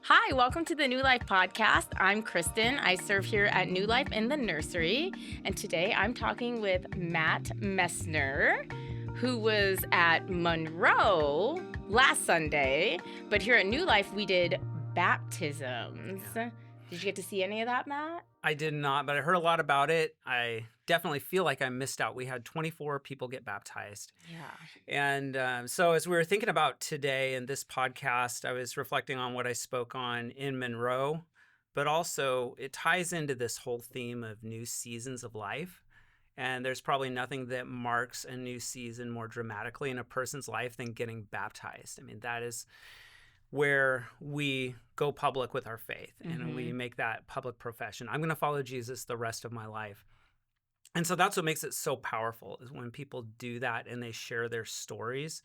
Hi, welcome to the New Life podcast. I'm Kristen. I serve here at New Life in the nursery. And today I'm talking with Matt Messner, who was at Monroe last Sunday. But here at New Life, we did baptisms. Yeah. Did you get to see any of that, Matt? I did not, but I heard a lot about it. I definitely feel like I missed out. We had 24 people get baptized. Yeah. And so as we were thinking about today in this podcast, I was reflecting on what I spoke on in Monroe, but also it ties into this whole theme of new seasons of life. And there's probably nothing that marks a new season more dramatically in a person's life than getting baptized. I mean, that is where we go public with our faith and we make that public profession. I'm going to follow Jesus the rest of my life. And so that's what makes it so powerful is when people do that and they share their stories.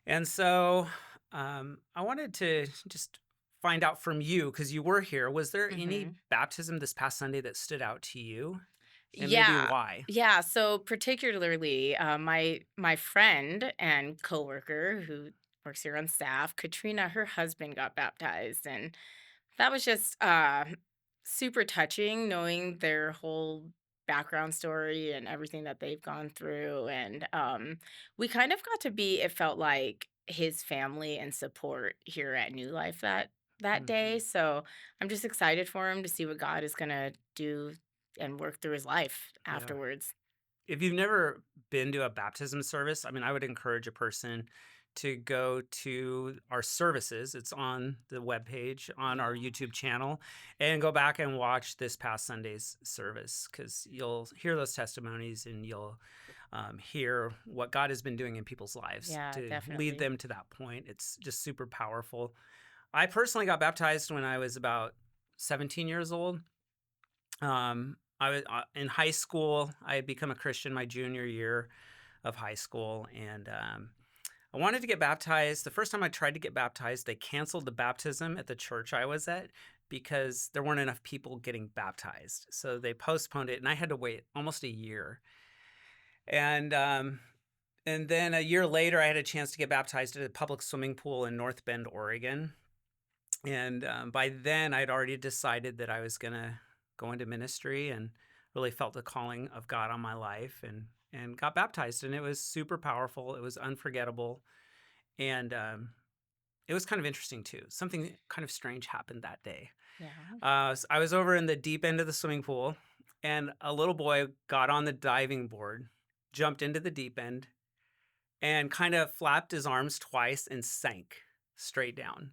And so I wanted to just find out from you, because you were here, was there any baptism this past Sunday that stood out to you? And maybe why? Yeah. So particularly, my friend and coworker who works here on staff, Katrina, her husband got baptized, and that was just super touching, knowing their whole background story and everything that they've gone through, and we kind of got to be. It felt like his family and support here at New Life that day. Mhm. So I'm just excited for him to see what God is gonna do and work through his life Yeah. afterwards. If you've never been to a baptism service, I mean, I would encourage a person to go to our services. It's on the webpage on our YouTube channel, and go back and watch this past Sunday's service, because you'll hear those testimonies and you'll hear what God has been doing in people's lives Yeah, to lead definitely. them to that point. It's just super powerful. I personally got baptized when I was about 17 years old. I was in high school. I had become a Christian my junior year of high school, and I wanted to get baptized. The first time I tried to get baptized, they canceled the baptism at the church I was at because there weren't enough people getting baptized. So they postponed it, and I had to wait almost a year. And um, and then a year later, I had a chance to get baptized at a public swimming pool in North Bend, Oregon. And by then, I'd already decided that I was going to go into ministry and really felt the calling of God on my life, and got baptized. And it was super powerful. It was unforgettable. And it was kind of interesting too. Something kind of strange happened that day. Yeah. I was over in the deep end of the swimming pool, and a little boy got on the diving board, jumped into the deep end, and kind of flapped his arms twice and sank straight down.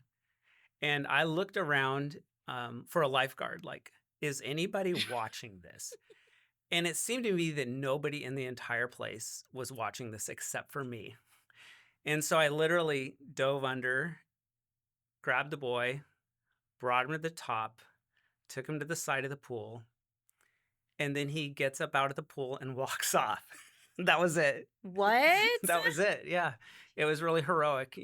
And I looked around for a lifeguard, like, is anybody watching this? And it seemed to me that nobody in the entire place was watching this except for me. And so I literally dove under, grabbed the boy, brought him to the top, took him to the side of the pool, and then he gets up out of the pool and walks off. That was it. What? That was it. Yeah. It was really heroic,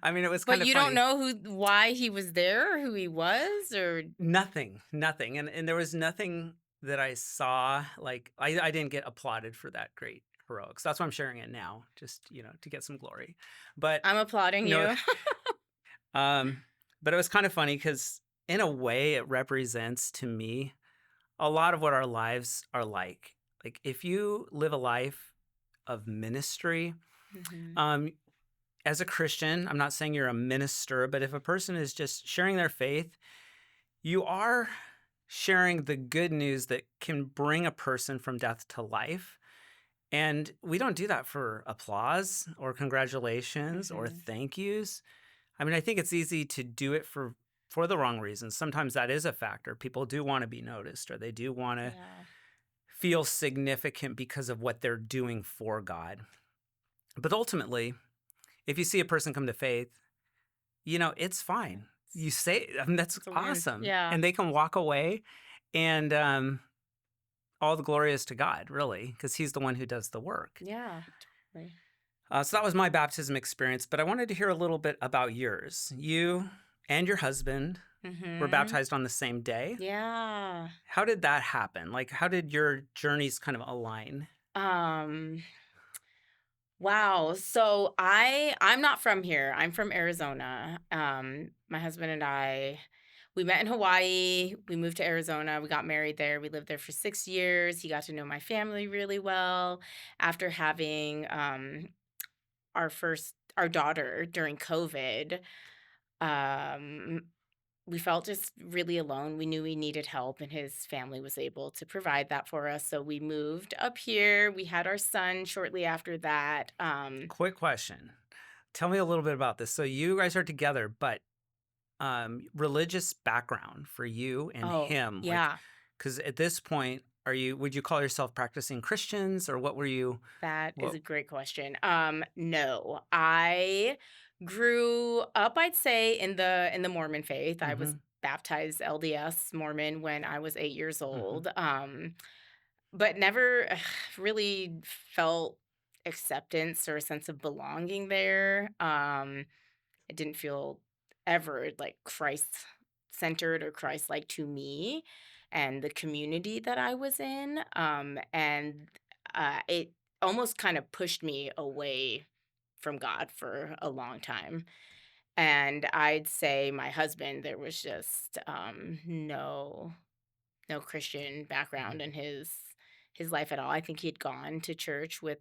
I mean, it was kind But of you don't funny. know why he was there, or who he was, or Nothing. And there was nothing that I saw. Like, I didn't get applauded for that great heroics. That's why I'm sharing it now, just, to get some glory. But, I'm applauding you know, you. um, but it was kind of funny because in a way it represents to me a lot of what our lives are like. Like, if you live a life of ministry, Mhm. um, as a Christian, I'm not saying you're a minister, but if a person is just sharing their faith, you are sharing the good news that can bring a person from death to life. And we don't do that for applause or congratulations or Mhm. thank yous. I mean, I think it's easy to do it for the wrong reasons. Sometimes that is a factor. People do want to be noticed, or they do want to Yeah. feel significant because of what they're doing for God. But ultimately, if you see a person come to faith, it's fine. You say, I mean, that's It's a win. awesome. Yeah. And they can walk away, and all the glory is to God, really, because He's the one who does the work. Yeah. Totally. So that was my baptism experience, but I wanted to hear a little bit about yours. You and your husband were Mhm. baptized on the same day. Yeah. How did that happen? Like, how did your journeys kind of align? Um Wow. So I'm not from here. I'm from Arizona. My husband and I, we met in Hawaii. We moved to Arizona. We got married there. We lived there for 6 years. He got to know my family really well. After having our daughter during COVID, um, we felt just really alone. We knew we needed help, and his family was able to provide that for us. So we moved up here. We had our son shortly after that. Quick question. Tell me a little bit about this. So you guys are together, but religious background for you and Oh, him, like, yeah, because at this point, would you call yourself practicing Christians, or what were you? that is What? a great question. No, I grew up, I'd say, in the Mormon faith. I was Mm-hmm. baptized LDS Mormon when I was 8 years Mm-hmm. old. But never really felt acceptance or a sense of belonging there. It didn't feel ever like Christ centered or Christ like to me and the community that I was in. And it almost kind of pushed me away from God for a long time. And I'd say my husband, there was just no Christian background in his life at all. I think he'd gone to church with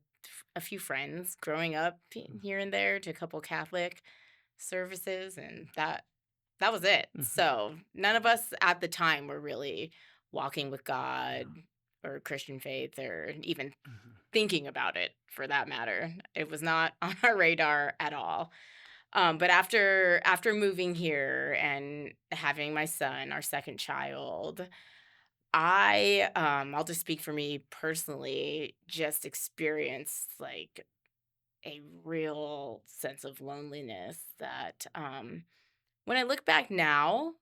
a few friends growing up here and there to a couple Catholic services, and that was it. Mm-hmm. So none of us at the time were really walking with God or Christian faith or even Mm-hmm. thinking about it for that matter. It was not on our radar at all. But after moving here and having my son, our second child, I'll just speak for me personally, just experienced like a real sense of loneliness that when I look back now,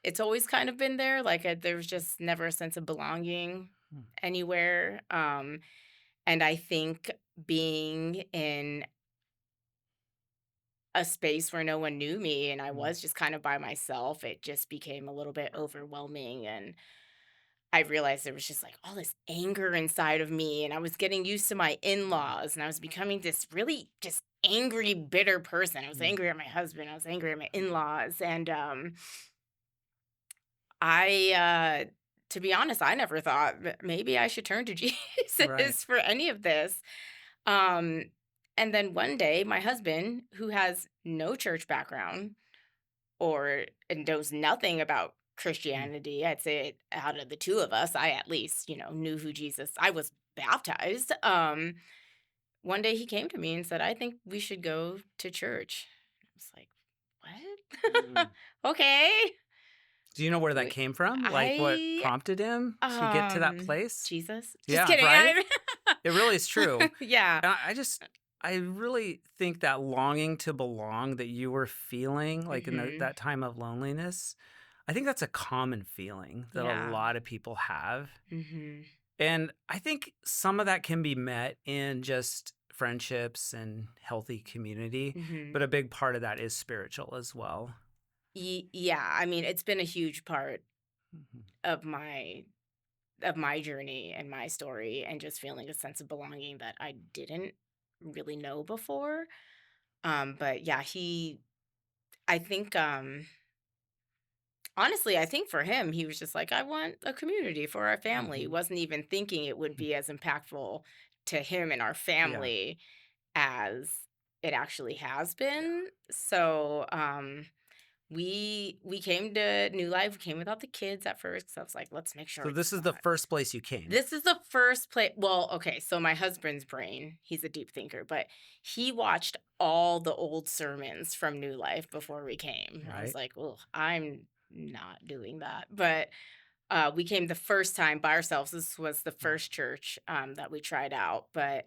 it's always kind of been there. Like there was just never a sense of belonging anywhere. And I think being in a space where no one knew me and I Mm-hmm. was just kind of by myself, it just became a little bit overwhelming. And I realized there was just like all this anger inside of me, and I was getting used to my in-laws, and I was becoming this really just angry, bitter person. I was Mm-hmm. angry at my husband, I was angry at my in-laws, and I to be honest, I never thought that maybe I should turn to Right. Jesus for any of this. Um and then one day my husband, who has no church background, or and knows nothing about Christianity. I'd say out of the two of us, I at least, knew who Jesus. I was baptized. One day he came to me and said, "I think we should go to church." I was like, Mm-hmm. "What?" Okay. Do you know where that We, came from? Like, what I prompted him to get to that place? Jesus. Just Yeah, kidding. right? It really is true. Yeah. And I really think that longing to belong that you were feeling, like, in Mhm. that time of loneliness, I think that's a common feeling that a Yeah. lot of people have. Mhm. And I think some of that can be met in just friendships and healthy community, Mhm. but a big part of that is spiritual as well. Yeah, I mean, it's been a huge part Mhm. of my journey and my story, and just feeling a sense of belonging that I didn't really know before. But yeah, I think honestly, I think for him, he was just like, I want a community for our family. He Mhm. wasn't even thinking it would Mhm. be as impactful to him and our Yeah. family as it actually has Yeah. been. So we came to New Life, we came without the kids at first. So I was like, let's make sure So it's this is the not. first place you came, This is the first play. Well, okay, so my husband's brain, he's a deep thinker, but he watched all the old sermons from New Life before we came. I was right? like, "Oh, I'm not doing that." But we came the first time by ourselves. This was the Mm. first church that we tried out. But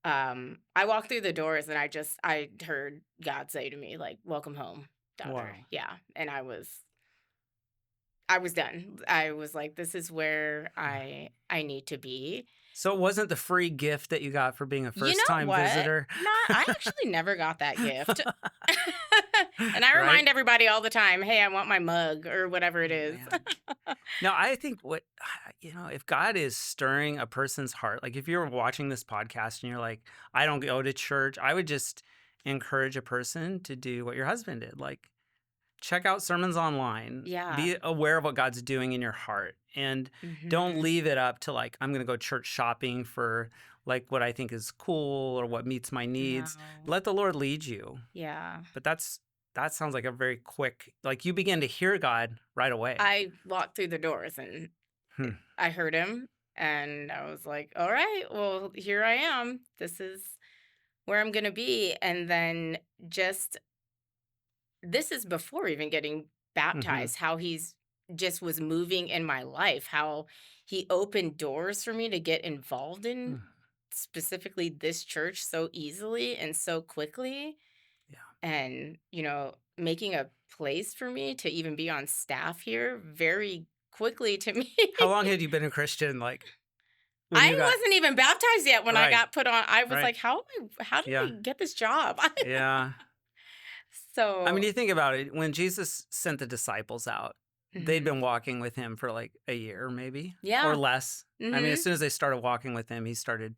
I walked through the doors and I heard God say to me, like, "Welcome home, daughter." Wow. Yeah. And I was done. I was like, this is where I need to be. So it wasn't the free gift that you got for being a You know first-time what? visitor? Not I actually never got that gift. And I Right? remind everybody all the time, "Hey, I want my mug," or whatever it Oh, is. man. No, I think if God is stirring a person's heart, like if you're watching this podcast and you're like, I don't go to church, I would just encourage a person to do what your husband did. Like, check out sermons online, Yeah. be aware of what God's doing in your heart, and don't Mhm. leave it up to like, I'm going to go church shopping for like what I think is cool or what meets my needs. No. Let the Lord lead you. Yeah. But that sounds like a very quick, like you begin to hear God right away. I walked through the doors and Hmm. I heard him and I was like, "All right, well, here I am. This is where I'm gonna be." And then just this is before even getting Hmm. baptized, how he's just was moving in my life, how he opened doors for me to get involved in Hmm. specifically this church so easily and so quickly. Yeah. And, making a place for me to even be on staff here very quickly to me. How long had you been a Christian? Like when I you got wasn't even baptized yet when I right, got put on. I was right. like, how did Yeah. I get this job? Yeah. I mean, So, you think about it, when Jesus sent the disciples out, they'd mhm. been walking with him for like a year, maybe, or Yeah. less. I mean, as Mhm. soon as they started walking with him, he started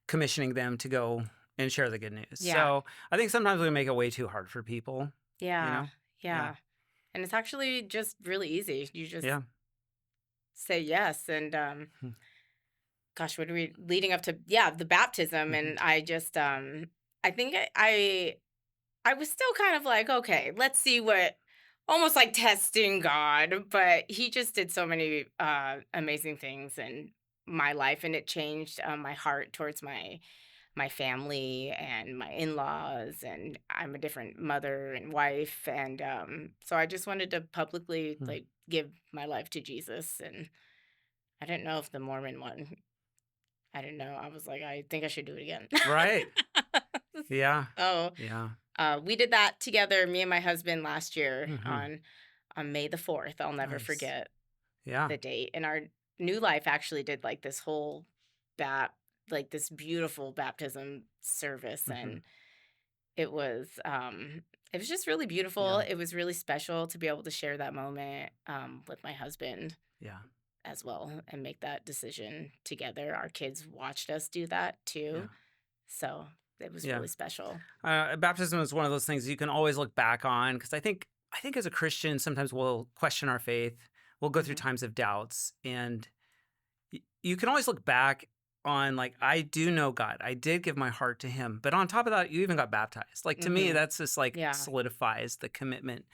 commissioning them to go and share the good news. Yeah. So I think sometimes we make it way too hard for people, you Yeah. know? Yeah. Yeah. And it's actually just really easy. You just Yeah. say yes. And Hmm. gosh, what are we leading up to? Yeah, the baptism. Mhm. And I just I think I was still kind of like, okay, let's see what, almost like testing God, but he just did so many amazing things in my life, and it changed my heart towards my family and my in-laws, and I'm a different mother and wife, and so I just wanted to publicly Hmm. like give my life to Jesus. And I didn't know if the Mormon one, I didn't know. I was like, I think I should do it again. Right. Yeah. So Yeah. we did that together, me and my husband, last year Hmm. on May the 4th. I'll never Nice. forget Yeah. the date. And our new life actually did like this whole bap like this beautiful baptism service. Hmm. And it was it was just really beautiful. Yeah. It was really special to be able to share that moment with my husband Yeah. as well and make that decision together. Our kids watched us do that Yeah. too. So it was Yeah. really special. Baptism is one of those things you can always look back on because I think as a Christian, sometimes we'll question our faith. We'll go through Hmm. times of doubts, and you can always look back on like, I do know God. I did give my heart to Him, but on top of that, you even got baptized. Like to me, Hmm. that's just like Yeah. solidifies the commitment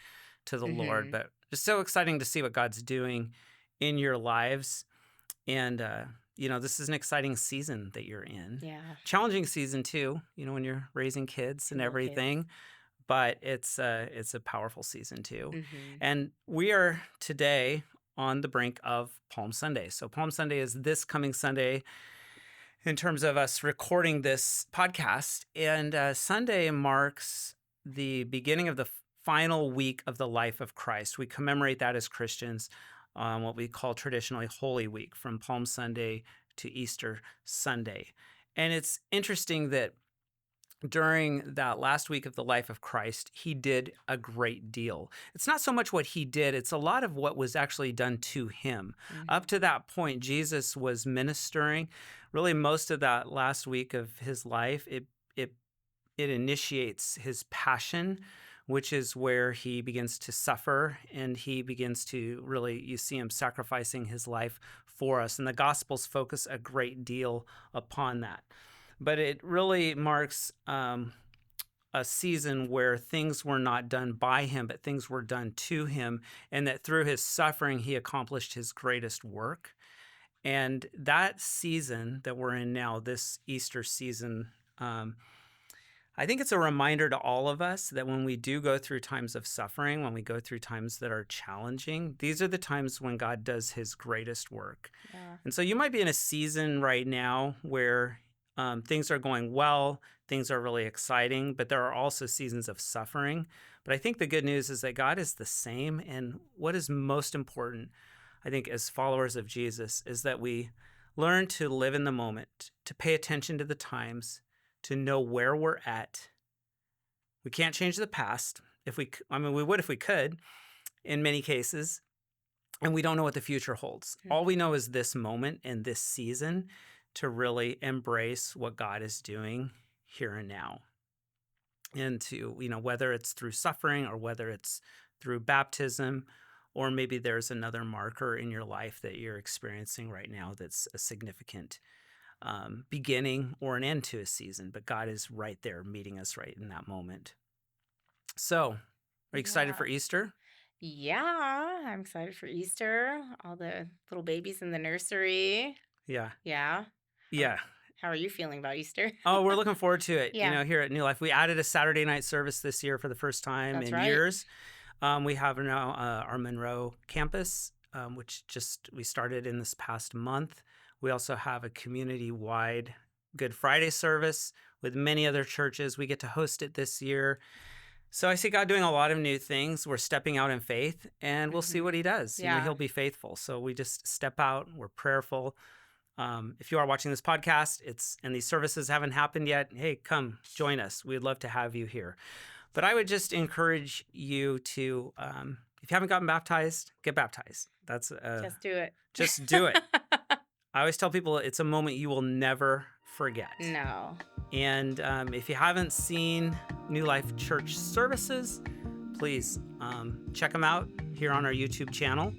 to the Lord. Hmm. But it's so exciting to see what God's doing in your lives, and this is an exciting season that you're in. Yeah. Challenging season too, when you're raising kids 2 and little kids. everything, but it's a powerful season too. Mhm. And we are today on the brink of Palm Sunday. So Palm Sunday is this coming Sunday in terms of us recording this podcast, and Sunday marks the beginning of the final week of the life of Christ. We commemorate that as Christians, what we call traditionally Holy Week, from Palm Sunday to Easter Sunday. And it's interesting that during that last week of the life of Christ, he did a great deal. It's not so much what he did, it's a lot of what was actually done to him. Up Mhm. to that point, Jesus was ministering. Really, most of that last week of his life, it it initiates his passion, which is where he begins to suffer and he begins to really, you see him sacrificing his life for us. And the Gospels focus a great deal upon that. But it really marks a season where things were not done by him, but things were done to him, and that through his suffering, he accomplished his greatest work. And that season that we're in now, this Easter season, um, I think it's a reminder to all of us that when we do go through times of suffering, when we go through times that are challenging, these are the times when God does his greatest work. Yeah. And so you might be in a season right now where things are going well, things are really exciting, but there are also seasons of suffering. But I think the good news is that God is the same. And what is most important, I think, as followers of Jesus, is that we Learn to live in the moment, to pay attention to the times, to know where we're at. We can't change the past. We would if we could in many cases, and we don't know what the future holds. All we know is this moment and this season to really embrace what God is doing here and now. And to, whether it's through suffering or whether it's through baptism, or maybe there's another marker in your life that you're experiencing right now that's a significant beginning or an end to a season, but God is right there meeting us right in that moment. So, are you excited Yeah. for Easter? Yeah, I'm excited for Easter. All the little babies in the nursery. Yeah. Yeah. How, Yeah. how are you feeling about Easter? Oh, we're looking forward to it. Yeah, Here at New Life, we added a Saturday night service this year for the first time that's in right. years. We have now our Monroe campus, which we started in this past month. We also have a community-wide Good Friday service with many other churches. We get to host it this year. So I see God doing a lot of new things. We're stepping out in faith, and we'll see what he does. Yeah. He'll be faithful. So we just step out. We're prayerful. If you are watching this podcast, and these services haven't happened yet, hey, come join us. We'd love to have you here. But I would just encourage you to, if you haven't gotten baptized, get baptized. Just do it. Just do it. I always tell people it's a moment you will never forget. No. And if you haven't seen New Life Church services, please check them out here on our YouTube channel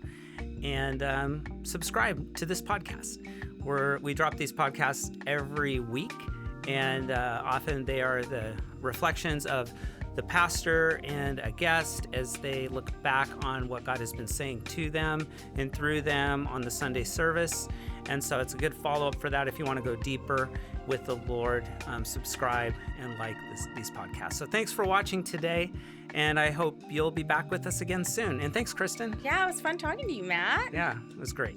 and subscribe to this podcast. We drop these podcasts every week, and often they are the reflections of the pastor and a guest as they look back on what God has been saying to them and through them on the Sunday service. And so it's a good follow-up for that if you want to go deeper with the Lord. Subscribe and like these podcasts. So thanks for watching today, and I hope you'll be back with us again soon. And thanks, Kristen. Yeah, it was fun talking to you, Matt. Yeah, it was great.